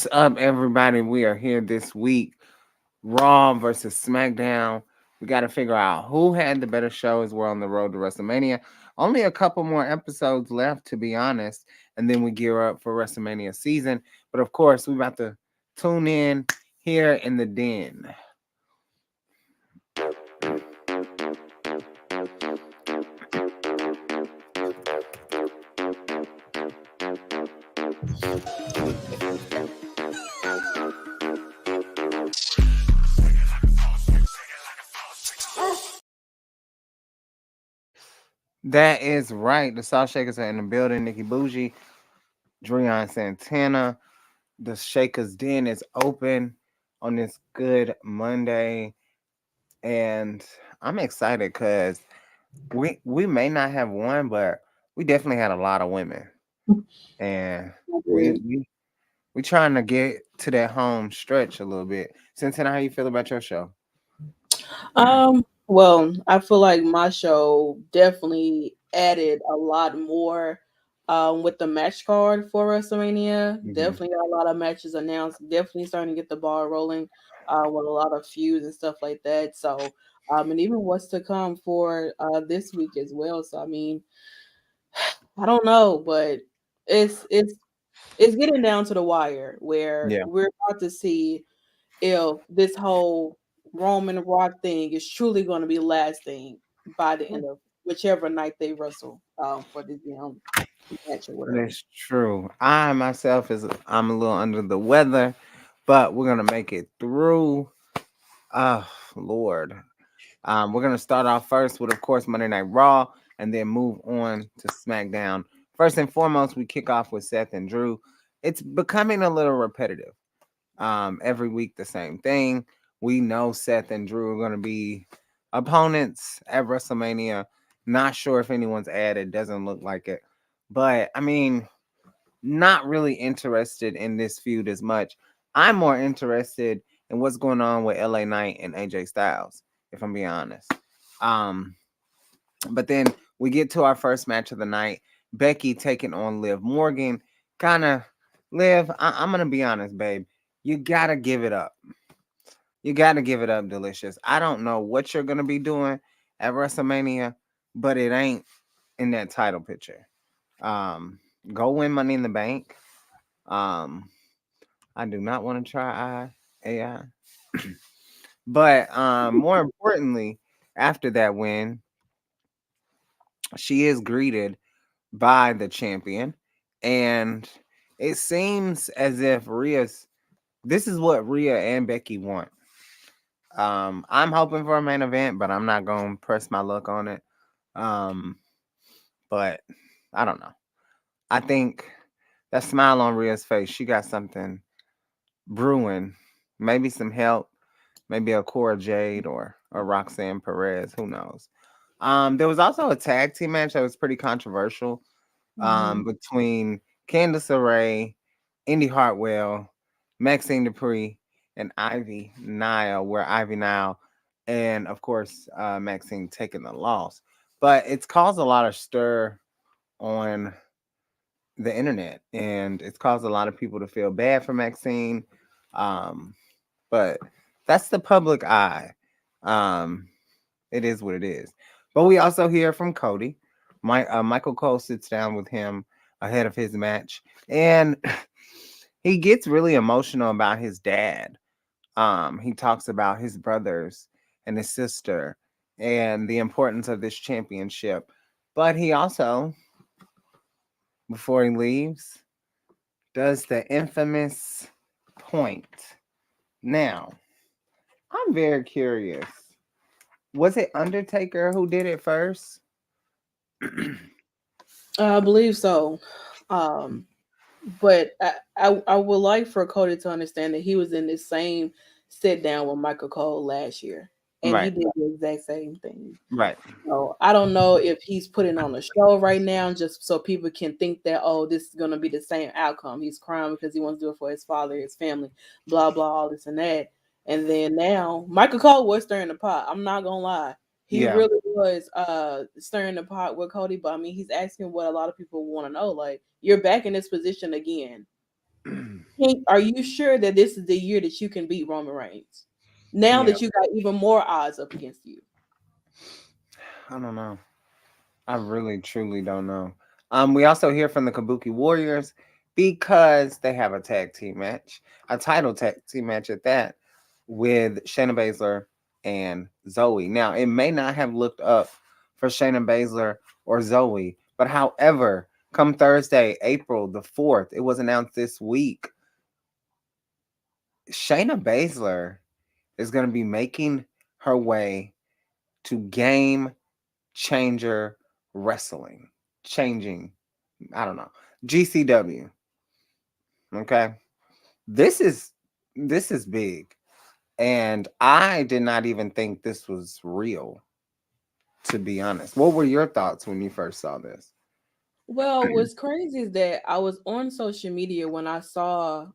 What's up, everybody? We are here this week. Raw versus SmackDown. We got to figure out who had the better show as we're on the road to WrestleMania. Only a couple more episodes left, to be honest, and then we gear up for WrestleMania season. But of course, we about to tune in here in the den. That is right. The Salt Shakers are in the building. Nikki Bougie, Dreon Santana. The Shakers Den is open on this good Monday. And I'm excited because we may not have one, but we definitely had a lot of women. And we trying to get to that home stretch a little bit. Santana, how you feel about your show? Well, I feel like my show definitely added a lot more with the match card for WrestleMania. Mhm. Definitely got a lot of matches announced. Definitely starting to get the ball rolling with a lot of feuds and stuff like that. So, and even what's to come for this week as well. So, I mean, I don't know, but it's it's it's getting down to the wire where Yeah. we're about to see if this whole Roman Rock thing is truly going to be lasting by the end of whichever night they wrestle for the match or whatever. That's true. I myself is I'm a little under the weather, but we're gonna make it through. Oh Lord. We're gonna start off first with, of course, Monday Night Raw, and then move on to SmackDown. First and foremost, we kick off with Seth and Drew. It's becoming a little repetitive. Every week the same thing. We know Seth and Drew are gonna be opponents at WrestleMania. Not sure if anyone's added. Doesn't look like it, but I mean, not really interested in this feud as much. I'm more interested in what's going on with LA Knight and AJ Styles, if I'm being honest. Um, but then we get to our first match of the night. Becky taking on Liv Morgan. Kind of, Liv, I'm going to be honest, babe. You got to give it up. You got to give it up, Delicious. I don't know what you're going to be doing at WrestleMania, but it ain't in that title picture. Um, go win Money in the Bank. Um, I do not want to try AI. But more importantly, after that win, she is greeted by the champion. And it seems as if this is what Rhea and Becky want. I'm hoping for a main event, but I'm not gonna press my luck on it. Um, but I don't know. I think that smile on Rhea's face, she got something brewing. Maybe some help, maybe a Cora Jade or a Roxanne Perez. Who knows? There was also a tag team match that was pretty controversial Hmm. between Candice LeRae, Indy Hartwell, Maxine Dupree, and Ivy Nile, where Ivy Nile and, of course, Maxine taking the loss. But it's caused a lot of stir on the internet, and it's caused a lot of people to feel bad for Maxine. Um, but that's the public eye. Um, it is what it is. But we also hear from Cody. Michael Cole sits down with him ahead of his match, and he gets really emotional about his dad. He talks about his brothers and his sister and the importance of this championship. But he also, before he leaves, does the infamous point. Now, I'm very curious. Was it Undertaker who did it first? I believe so. Um, but I would like for Cody to understand that he was in the same sit down with Michael Cole last year, and he Right, did the exact same thing. right. So I don't know if he's putting on a show right now just so people can think that, oh, this is gonna be the same outcome. He's crying because he wants to do it for his father, his family, blah blah, all this and that. And then now Michael Cole was stirring the pot. I'm not gonna lie. He Yeah. really was stirring the pot with Cody, but I mean he's asking what a lot of people want to know. Like, you're back in this position again. Are you sure that this is the year that you can beat Roman Reigns? Now Yeah, that you got even more odds up against you. I don't know. I really truly don't know. We also hear from the Kabuki Warriors because they have a tag team match, a title tag team match at that, with Shayna Baszler and Zoe. Now, it may not have looked up for Shayna Baszler or Zoe, but however, come Thursday, April the 4th, it was announced this week, Shayna Baszler is going to be making her way to Game Changer Wrestling. Changing, I don't know, GCW. Okay. This is this is big. And I did not even think this was real, to be honest. What were your thoughts when you first saw this? Well, what's crazy is that I was on social media when I saw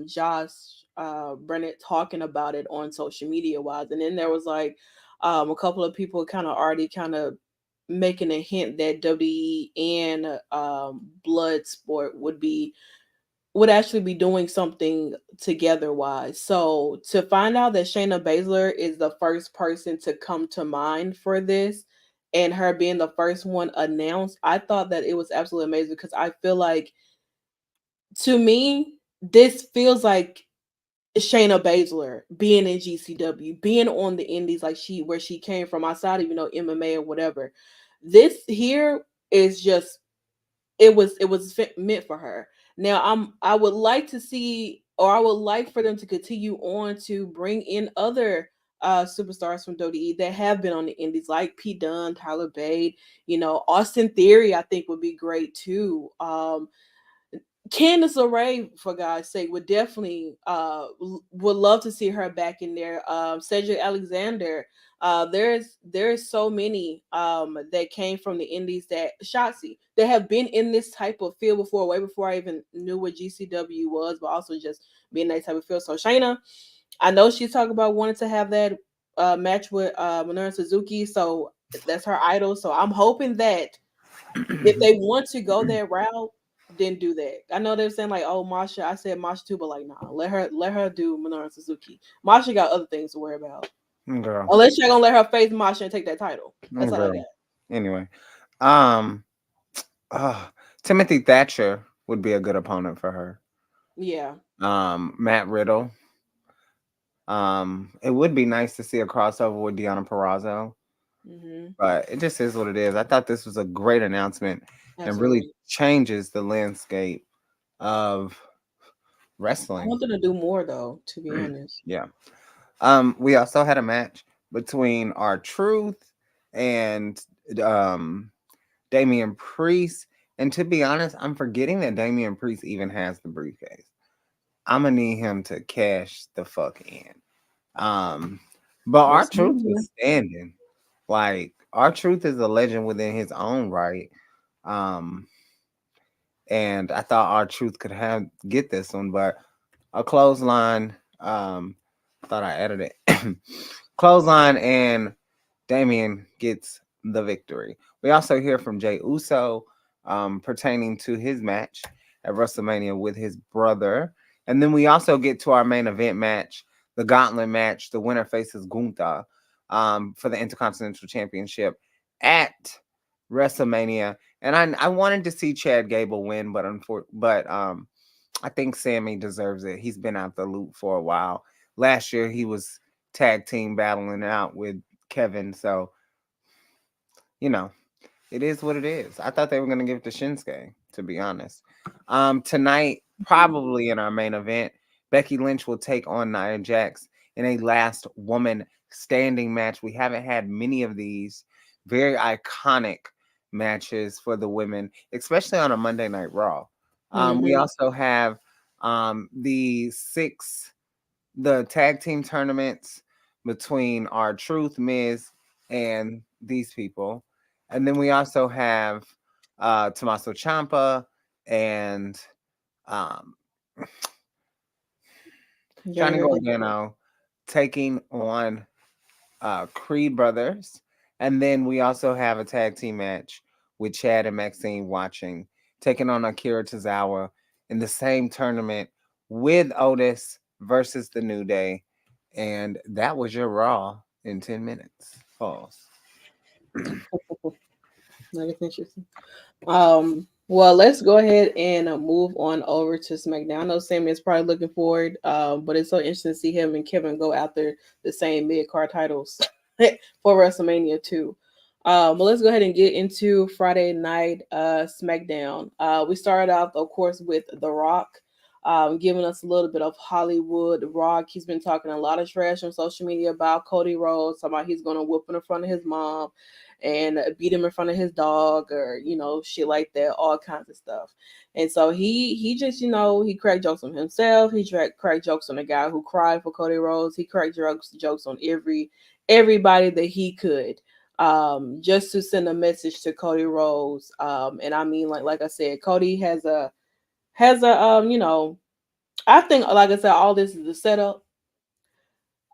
Josh Bennett talking about it on social media wise, and then there was like a couple of people kind of already kind of making a hint that WWE and Bloodsport would actually be doing something together wise. So to find out that Shayna Baszler is the first person to come to mind for this and her being the first one announced, I thought that it was absolutely amazing because I feel like to me, this feels like Shayna Baszler being in GCW, being on the indies like she where she came from outside of MMA or whatever. This here is just it was meant for her. Now I would like to see, or I would like for them to continue on to bring in other superstars from WWE that have been on the indies, like Pete Dunne, Tyler Bate, Austin Theory. I think would be great too. Candice LeRae, for God's sake, would definitely would love to see her back in there. Cedric Alexander. There's so many that came from the indies, that Shotzi, that have been in this type of field before, way before I even knew what GCW was, but also just being that type of field. So Shayna, I know she's talking about wanting to have that match with Minoru Suzuki, so that's her idol. So I'm hoping that if they want to go that route, then do that. I know they're saying like, "Oh, Masha." I said Masha too, but like, nah, let her do Minoru Suzuki. Masha got other things to worry about. Girl. Unless you're gonna let her face Masha and take that title. That's all I Girl. got. Anyway. Um uh, Timothy Thatcher would be a good opponent for her. Yeah. Matt Riddle. It would be nice to see a crossover with Deanna Purrazzo, Hmm. but it just is what it is. I thought this was a great announcement and really Absolutely. changes the landscape of I wrestling. want them to do more though. To be honest. Yeah. We also had a match between our Truth and um Damian Priest. And to be honest, I'm forgetting that Damian Priest even has the briefcase. I'm gonna need him to cash the fuck in. Um, but our Truth WrestleMania. was standing. Like our Truth is a legend within his own right. Um, and I thought our Truth could have get this one, but a clothesline. Thought I added it. Clothesline and Damien gets the victory. We also hear from Jay Uso pertaining to his match at WrestleMania with his brother. And then we also get to our main event match, the gauntlet match. The winner faces Gunther for the Intercontinental Championship at WrestleMania. And I wanted to see Chad Gable win, but I think Sammy deserves it. He's been out the loop for a while. Last year he was tag team battling out with Kevin. So, you know, it is what it is. I thought they were gonna give it to Shinsuke, to be honest. Tonight, probably in our main event, Becky Lynch will take on Nia Jax in a last woman standing match. We haven't had many of these very iconic matches for the women, especially on a Monday Night Raw. We Hmm. also have the tag team tournaments between our Truth, Miz, and these people. And then we also have Tommaso Ciampa and um, Johnny Johnny Gargano. Gargano taking on Creed Brothers. And then we also have a tag team match with Chad and Maxine watching, taking on Akira Tozawa in the same tournament with Otis versus the New Day. And that was your Raw in 10 minutes. Pause. That is interesting. Well, let's go ahead and move on over to SmackDown. I know Sammy is probably looking forward, but it's so interesting to see him and Kevin go after the same mid card titles for WrestleMania 2. But let's go ahead and get into Friday night SmackDown. We started off, of course, with The Rock. Giving us a little bit of Hollywood Rock. He's been talking a lot of trash on social media about Cody Rhodes, talking about he's gonna whoop in front of his mom and beat him in front of his dog, or shit like that, all kinds of stuff. And so he just he cracked jokes on himself. He cracked jokes on the guy who cried for Cody Rhodes. He cracked jokes on everybody that he could, just to send a message to Cody Rhodes. And I mean, like I said, Cody has a I think, like I said, all this is a setup.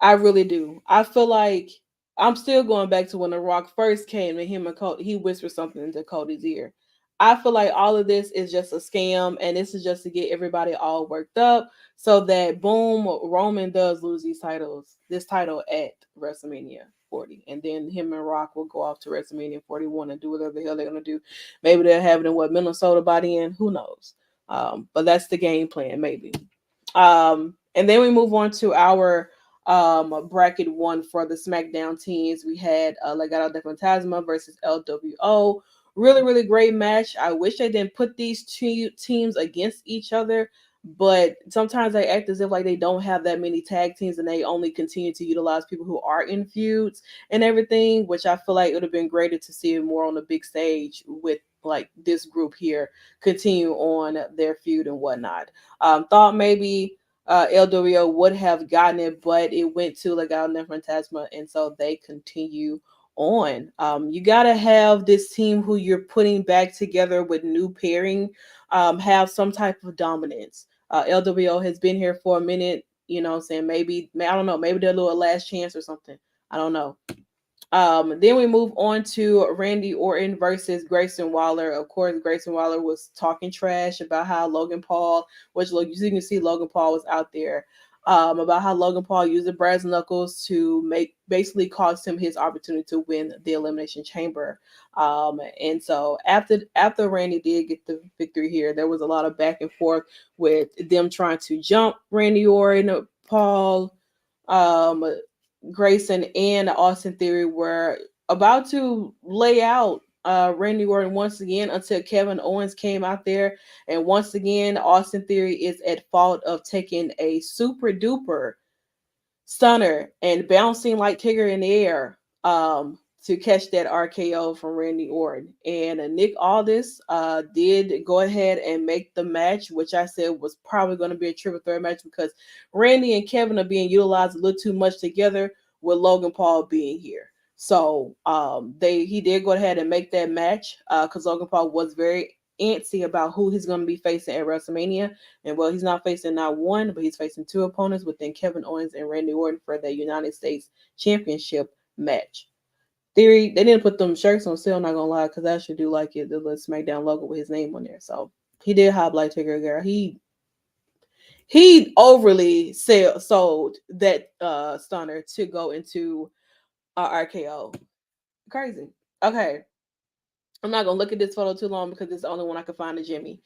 I really do. I feel like I'm still going back to when The Rock first came and him and Cody, he whispered something into Cody's ear. I feel like all of this is just a scam, and this is just to get everybody all worked up so that boom, Roman does lose this title at WrestleMania 40, and then him and Rock will go off to WrestleMania 41 and do whatever the hell they're gonna do. Maybe they'll have it in Minnesota by the end. Who knows? But that's the game plan, maybe. And then we move on to our bracket one for the SmackDown teams. We had Legado del Fantasma versus LWO. Really, really great match. I wish they didn't put these two teams against each other, but sometimes they act as if like they don't have that many tag teams and they only continue to utilize people who are in feuds and everything, which I feel like it would have been greater to see it more on the big stage with like this group here continue on their feud and whatnot. Thought maybe LWO would have gotten it, but it went to Legado del Fantasma, and so they continue on. You gotta have this team who you're putting back together with new pairing, have some type of dominance. LWO has been here for a minute, saying maybe I don't know, maybe they'll do a last chance or something. I don't know. Then we move on to Randy Orton versus Grayson Waller. Of course, Grayson Waller was talking trash about how Logan Paul, which you can see Logan Paul was out there, about how Logan Paul used the brass knuckles to basically cost him his opportunity to win the Elimination Chamber. And so after Randy did get the victory here, there was a lot of back and forth with them trying to jump Randy Orton, Paul. Grayson and Austin Theory were about to lay out Randy Orton once again until Kevin Owens came out there. And once again, Austin Theory is at fault of taking a super duper stunner and bouncing like Tigger in the air to catch that RKO from Randy Orton. And Nick Aldis did go ahead and make the match, which I said was probably going to be a triple threat match because Randy and Kevin are being utilized a little too much together with Logan Paul being here. So he did go ahead and make that match because Logan Paul was very antsy about who he's going to be facing at WrestleMania. And well, he's not facing not one, but he's facing two opponents within Kevin Owens and Randy Orton for the United States Championship match. Theory, they didn't put them shirts on sale, not gonna lie, because I should do like it, the little SmackDown logo with his name on there. So he did hop like Tigger girl. He overly sold that stunner to go into RKO. Crazy. Okay. I'm not gonna look at this photo too long because it's the only one I can find of Jimmy.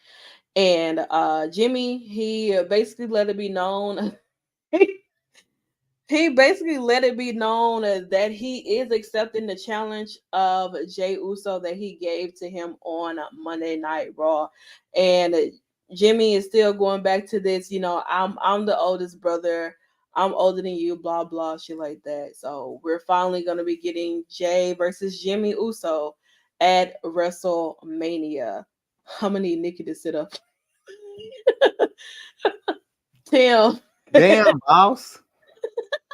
And Jimmy, he basically let it be known. He basically let it be known that he is accepting the challenge of Jey Uso that he gave to him on Monday Night Raw. And Jimmy is still going back to this, I'm the oldest brother. I'm older than you, blah, blah, shit like that. So we're finally going to be getting Jey versus Jimmy Uso at WrestleMania. I'm going to need Nikki to sit up. Tim. Damn, boss.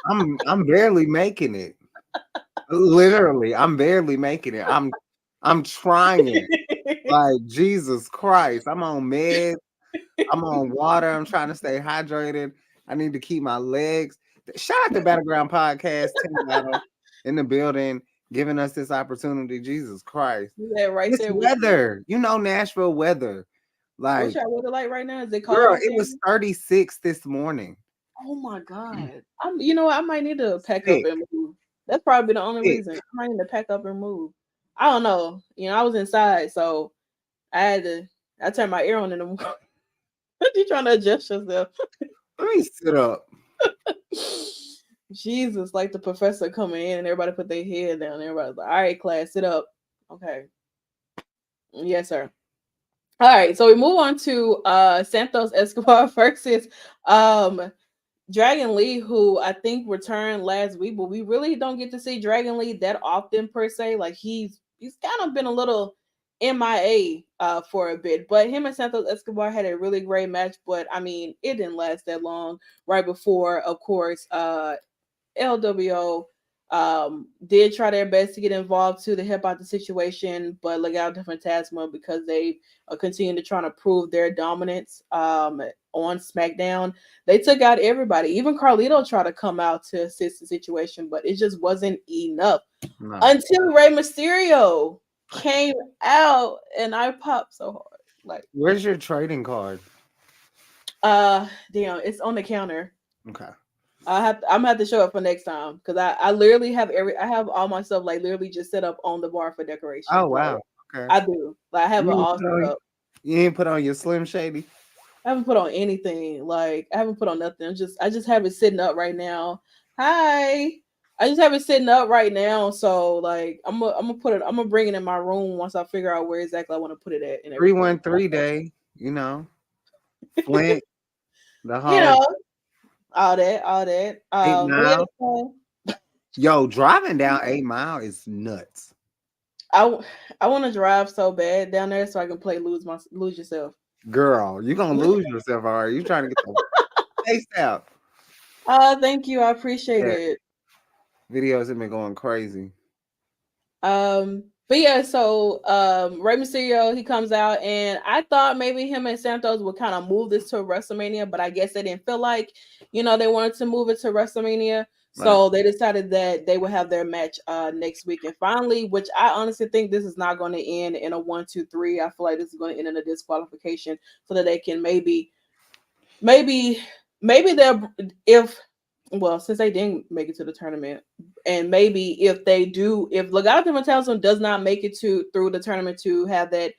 I'm barely making it. Literally, I'm barely making it. I'm trying. Like Jesus Christ. I'm on meds. I'm on water. I'm trying to stay hydrated. I need to keep my legs. Shout out to Battleground Podcast, Tim Battle in the building, giving us this opportunity. Jesus Christ. Yeah, right It's there. weather. Nashville weather. What's Like, your weather like right now? Is it cold girl, out it there? was 36 this morning. Oh my God. You know what? I might need to pack up Sick, and move. That's probably the only sick. reason. I might need to pack up and move. I don't know. I was inside, so I turned my ear on in the morning. You trying to adjust yourself? Let me sit up. Jesus, like the professor coming in and everybody put their head down. Everybody's like, all right, class, sit up. Okay. Yes, sir. All right, so we move on to Santos Escobar versus um Dragon Lee, who I think returned last week, but we really don't get to see Dragon Lee that often per se. Like he's kind of been a little MIA for a bit. But him and Santos Escobar had a really great match, but I mean it didn't last that long. Right before, of course, LWO did try their best to get involved to help out the situation, but Legado del Fantasma, because they continue to try to prove their dominance on SmackDown, they took out everybody. Even Carlito tried to come out to assist the situation, but it just wasn't enough No. until Rey Mysterio came out, and I popped so hard. Like, Where's your trading card? damn, it's on the counter. Okay. I'm gonna have to show up for next time because I literally I have all my stuff like literally just set up on the bar for decoration. Oh Like, wow. Okay. I do. Like I have it all set up. You ain't put on your Slim Shady? I haven't put on anything. Like I haven't put on nothing. I just have it sitting up right now. Hi. I just have it sitting up right now. So like I'm gonna put it. I'm gonna bring it in my room once I figure out where exactly I want to put it at and everything. 313 day, Flint, the You whole know, all that. 8 Mile. Yeah, Yo, driving down 8 Mile is nuts. I want to drive so bad down there so I can play lose yourself. Girl, you gonna lose yourself, all right? You trying to get the face out. Thank you. I appreciate Yeah. it. Videos have been going crazy. But yeah, so Rey Mysterio, he comes out, and I thought maybe him and Santos would kind of move this to WrestleMania, but I guess they didn't feel like, they wanted to move it to WrestleMania. So they decided that they would have their match next week. And finally, which I honestly think this is not going to end in a 1, 2, 3. I feel like this is going to end in a disqualification so that they can maybe they'll since they didn't make it to the tournament, and maybe if Legado del Fantasma does not make it through the tournament to have that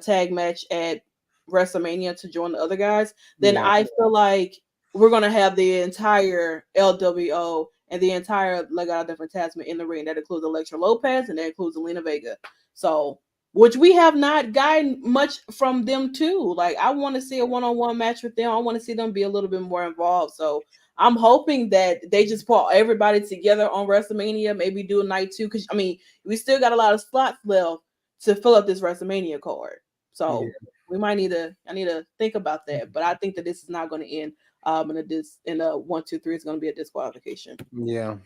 tag match at WrestleMania to join the other guys, then I feel like we're gonna have the entire LWO and the entire Legado del Fantasma in the ring. That includes Elektra Lopez and that includes Zelina Vega. So, which we have not gotten much from them too. Like, I want to see a one-on-one match with them. I want to see them be a little bit more involved. So I'm hoping that they just put everybody together on WrestleMania, maybe do a night 2. Because, I mean, we still got a lot of slots left to fill up this WrestleMania card. So I need to think about that. But I think that this is not going to end in a 1, 2, 3. It's going to be a disqualification. Yeah.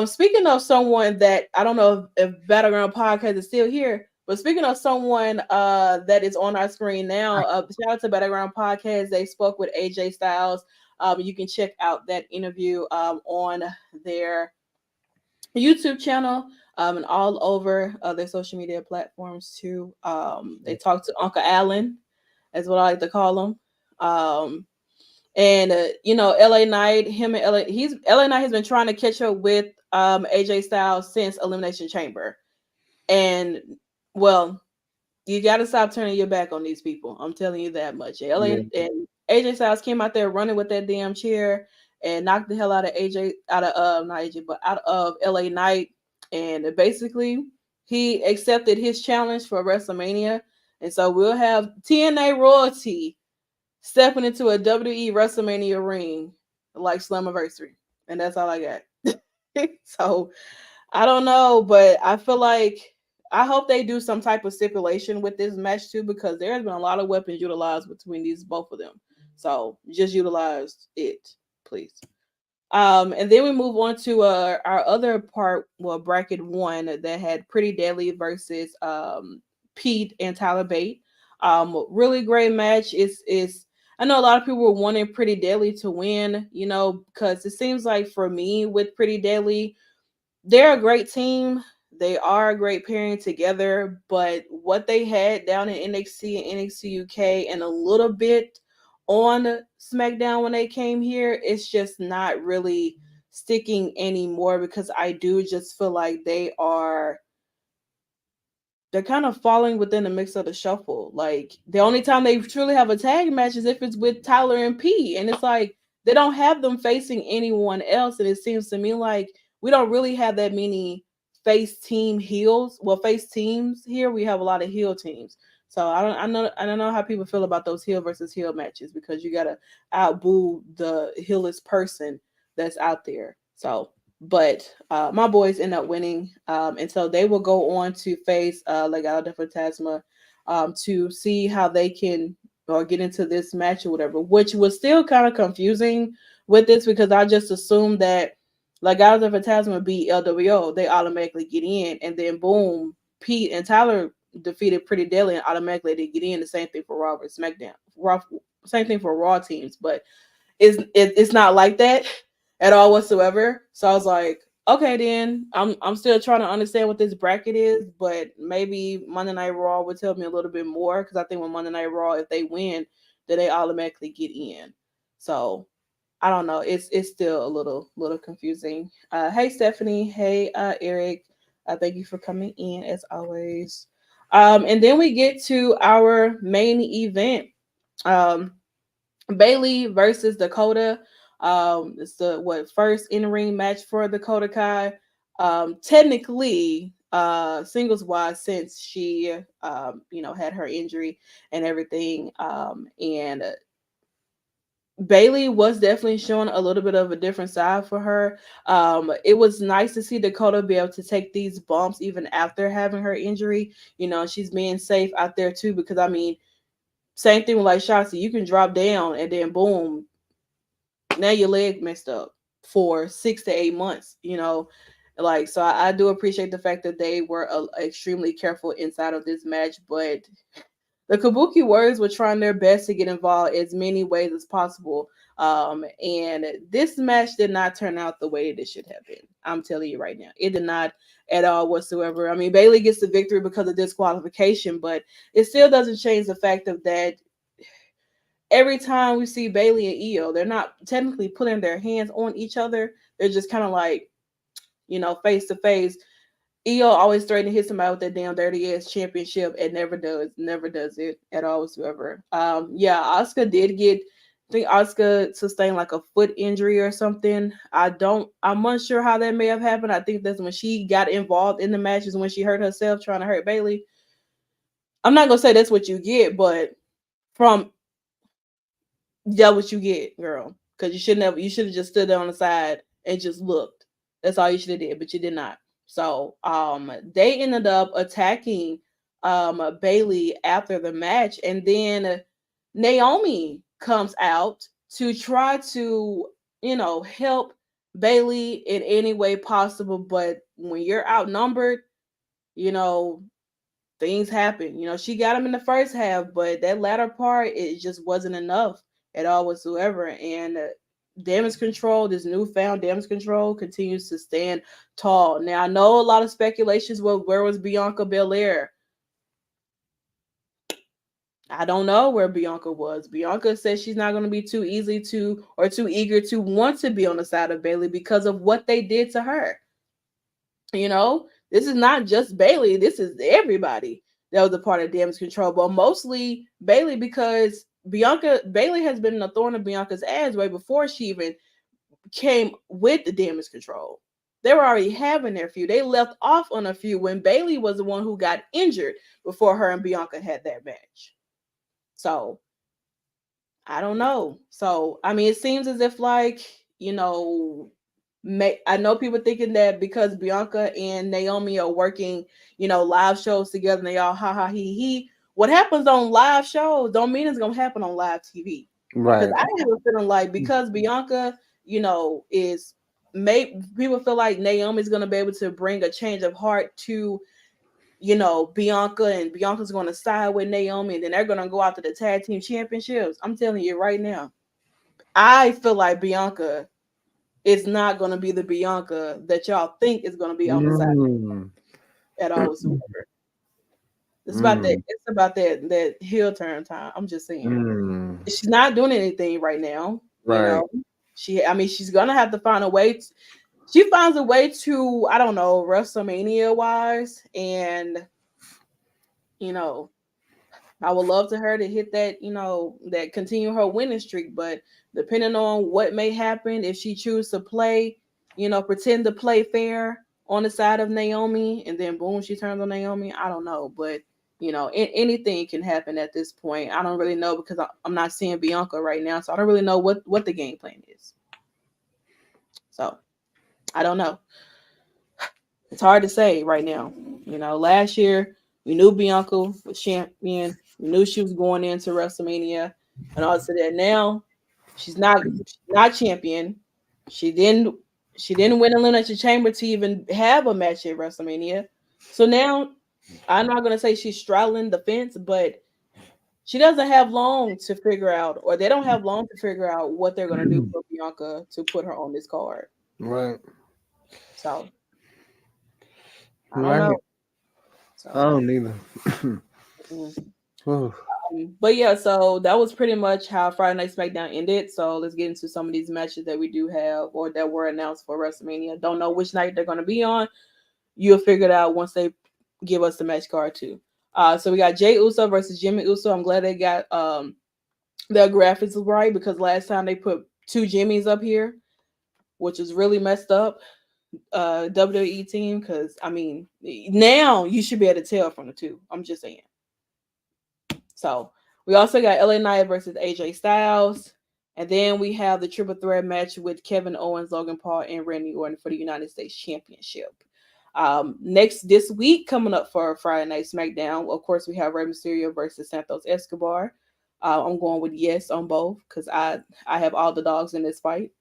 Speaking of someone that I don't know if Battleground Podcast is still here, but speaking of someone that is on our screen now, shout out to Battleground Podcast. They spoke with AJ Styles. You can check out that interview on their YouTube channel and all over their social media platforms too. They talked to Uncle Allen, as what I like to call him. And LA Knight, LA Knight has been trying to catch up with AJ Styles since Elimination Chamber. And well, you gotta stop turning your back on these people. I'm telling you that much. And AJ Styles came out there running with that damn chair and knocked the hell out of not LA Knight. And basically he accepted his challenge for WrestleMania. And so we'll have TNA royalty stepping into a WWE WrestleMania ring like Slammiversary. And that's all I got. So I don't know, but I feel like I hope they do some type of stipulation with this match too, because there has been a lot of weapons utilized between both of them. So just utilize it, please. And then we move on to our other part, bracket 1 that had Pretty Deadly versus Pete and Tyler Bate. Really great match. It's I know a lot of people were wanting Pretty Deadly to win, because it seems like for me with Pretty Deadly, they're a great team. they are a great pairing together, but what they had down in NXT and NXT UK and a little bit on SmackDown when they came here, it's just not really sticking anymore because I do just feel like they're kind of falling within the mix of the shuffle. Like the only time they truly have a tag match is if it's with Tyler and P, and it's like they don't have them facing anyone else. And it seems to me like we don't really have that many face team heels. Well, face teams here we have a lot of heel teams. So I don't know how people feel about those heel versus heel matches because you gotta outboo the heelest person that's out there. So but my boys end up winning, and so they will go on to face Legado de Fantasma to see how they can or get into this match or whatever, which was still kind of confusing with this because I just assumed that Legado de Fantasma beat LWO, they automatically get in, and then boom, Pete and Tyler defeated Pretty Deadly and automatically they get in. The same thing for Raw versus SmackDown, Raw, same thing for Raw teams, but it's not like that at all whatsoever. So I was like, okay, then I'm still trying to understand what this bracket is, but maybe Monday Night Raw would tell me a little bit more because I think with Monday Night Raw, if they win, then they automatically get in. So I don't know. It's still a little confusing. Hey Stephanie, hey Eric, thank you for coming in as always. And then we get to our main event. Um, Bailey versus Dakota. It's the first in ring match for Dakota Kai. Technically, singles wise, since she had her injury and everything. And Bailey was definitely showing a little bit of a different side for her. It was nice to see Dakota be able to take these bumps even after having her injury. She's being safe out there too because I mean same thing with like Shotzi. You can drop down and then boom, now your leg messed up for 6 to 8 months. Like so. I do appreciate the fact that they were extremely careful inside of this match, but the Kabuki Warriors were trying their best to get involved as many ways as possible. And this match did not turn out the way that it should have been. I'm telling you right now, it did not at all whatsoever. I mean, Bailey gets the victory because of disqualification, but it still doesn't change the fact of that every time we see Bailey and Io, they're not technically putting their hands on each other. They're just kind of like, face to face. Io always threatening to hit somebody with that damn dirty ass championship and never does it at all whatsoever. Yeah, Asuka did get, I think Asuka sustained like a foot injury or something. I'm unsure how that may have happened. I think that's when she got involved in the matches when she hurt herself trying to hurt Bailey. I'm not gonna say that's what you get, but from what you get, girl. Because you should have just stood there on the side and just looked. That's all you should have did, but you did not. So they ended up attacking Bailey after the match, and then Naomi comes out to try to, help Bailey in any way possible. But when you're outnumbered, you know, things happen. She got him in the first half, but that latter part, it just wasn't enough at all whatsoever. And damage control, this newfound damage control, continues to stand tall. Now, I know a lot of speculations. Well, where was Bianca Belair? I don't know where Bianca was. Bianca says she's not going to be too easy to or too eager to want to be on the side of Bailey because of what they did to her. This is not just Bailey. This is everybody that was a part of damage control, but mostly Bailey because Bailey has been a thorn in Bianca's ass way before she even came with the damage control. They were already having their feud. They left off on a feud when Bailey was the one who got injured before her and Bianca had that match. So I don't know. So I mean, it seems as if I know people thinking that because Bianca and Naomi are working, live shows together and they all ha ha he. What happens on live shows don't mean it's gonna happen on live TV. Right. Because I have a feeling like because Bianca, is people feel like Naomi's gonna be able to bring a change of heart to Bianca, and Bianca's going to side with Naomi, and then they're going to go after the tag team championships. I'm telling you right now, I feel like Bianca is not going to be the Bianca that y'all think is going to be on the side. at all whatsoever. It's about that. Mm, It's about that heel turn time. I'm just saying. mm, She's not doing anything right now. You right. know, I mean, she's gonna have to find a way. She finds a way to, I don't know, WrestleMania wise, and you know, I would love to her to hit that, that continue her winning streak. But depending on what may happen, if she chooses to play, pretend to play fair on the side of Naomi, and then boom, she turns on Naomi. I don't know, but anything can happen at this point. I don't really know because I'm not seeing Bianca right now, so I don't really know what the game plan is. So I don't know. It's hard to say right now. Last year we knew Bianca was champion. We knew she was going into WrestleMania, and all of that. Now she's not champion. She didn't she didn't win Elimination Chamber to even have a match at WrestleMania. So now I'm not gonna say she's straddling the fence, but she doesn't have long to figure out, or they don't have long to figure out what they're gonna do for Bianca to put her on this card. Right. So I don't Right. know. I So. don't either. mm. Whew. But yeah, so that was pretty much how Friday Night SmackDown ended. So let's get into some of these matches that we do have or that were announced for WrestleMania. Don't know which night they're going to be on. You'll figure it out once they give us the match card too. So we got Jay Uso versus Jimmy Uso. I'm glad they got their graphics right because last time they put two Jimmys up here, which is really messed up. WWE team, because I mean now you should be able to tell from the two. I'm just saying. So we also got LA Knight versus AJ Styles. And then we have the triple threat match with Kevin Owens, Logan Paul, and Randy Orton for the United States Championship. Next this week, coming up for Friday Night SmackDown, of course, we have Rey Mysterio versus Santos Escobar. I'm going with yes on both because I have all the dogs in this fight.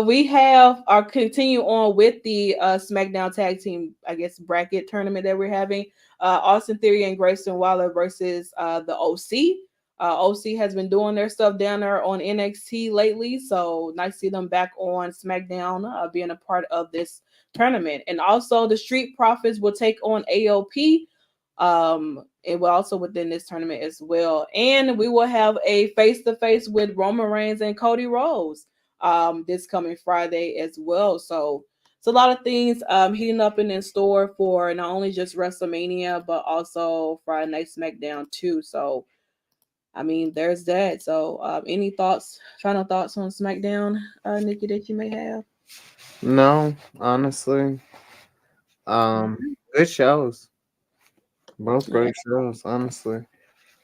We have our continue on with the SmackDown Tag Team, I guess, bracket tournament that we're having. Austin Theory and Grayson Waller versus the OC. OC has been doing their stuff down there on NXT lately, so nice to see them back on SmackDown, being a part of this tournament. And also, the Street Profits will take on AOP. It will also within this tournament as well, and we will have a face-to-face with Roman Reigns and Cody Rhodes this coming Friday as well. So it's a lot of things heating up and in store for not only just WrestleMania but also Friday Night SmackDown too. So I mean, there's that. So any thoughts, final thoughts on SmackDown, Nikki, that you may have? No, honestly. Good shows. Both Yeah. great shows, honestly.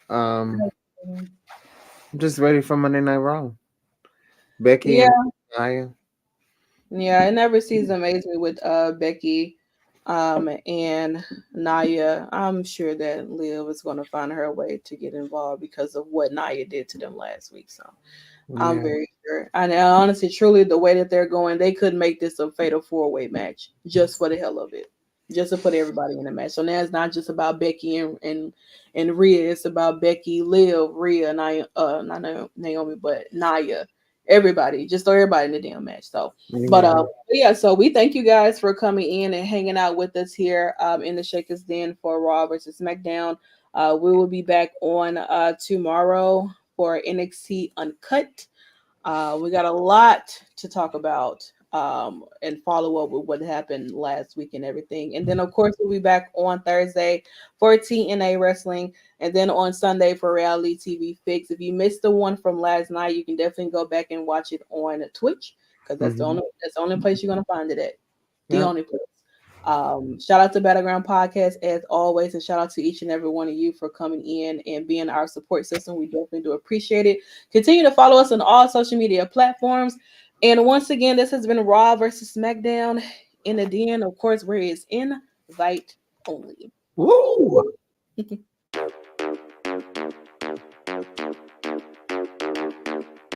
Um, I'm just ready for Monday Night Raw. Becky Yeah, and Nia. yeah, it never ceases to amaze me with Becky and Naya. I'm sure that Liv is going to find her way to get involved because of what Naya did to them last week. So I'm Yeah. very sure. And honestly, truly, the way that they're going, they could make this a fatal four-way match just for the hell of it, just to put everybody in the match. So now it's not just about Becky and Rhea. It's about Becky, Liv, Rhea, Naya, not Naomi, but Naya. Everybody, just throw everybody in the damn match. So, but Yeah. yeah. So we thank you guys for coming in and hanging out with us here in the Shakers Den for Raw versus SmackDown. We will be back on tomorrow for NXT Uncut. We got a lot to talk about and follow up with what happened last week and everything. And then, of course, we'll be back on Thursday for TNA Wrestling, and then on Sunday for Reality TV Fix. If you missed the one from last night, you can definitely go back and watch it on Twitch because that's the only place you're gonna find it at. The Yep. only place. Shout out to Battleground Podcast as always, and shout out to each and every one of you for coming in and being our support system. We definitely do appreciate it. Continue to follow us on all social media platforms. And once again, this has been Raw versus SmackDown in the Den, of course, where it's invite only. Woo!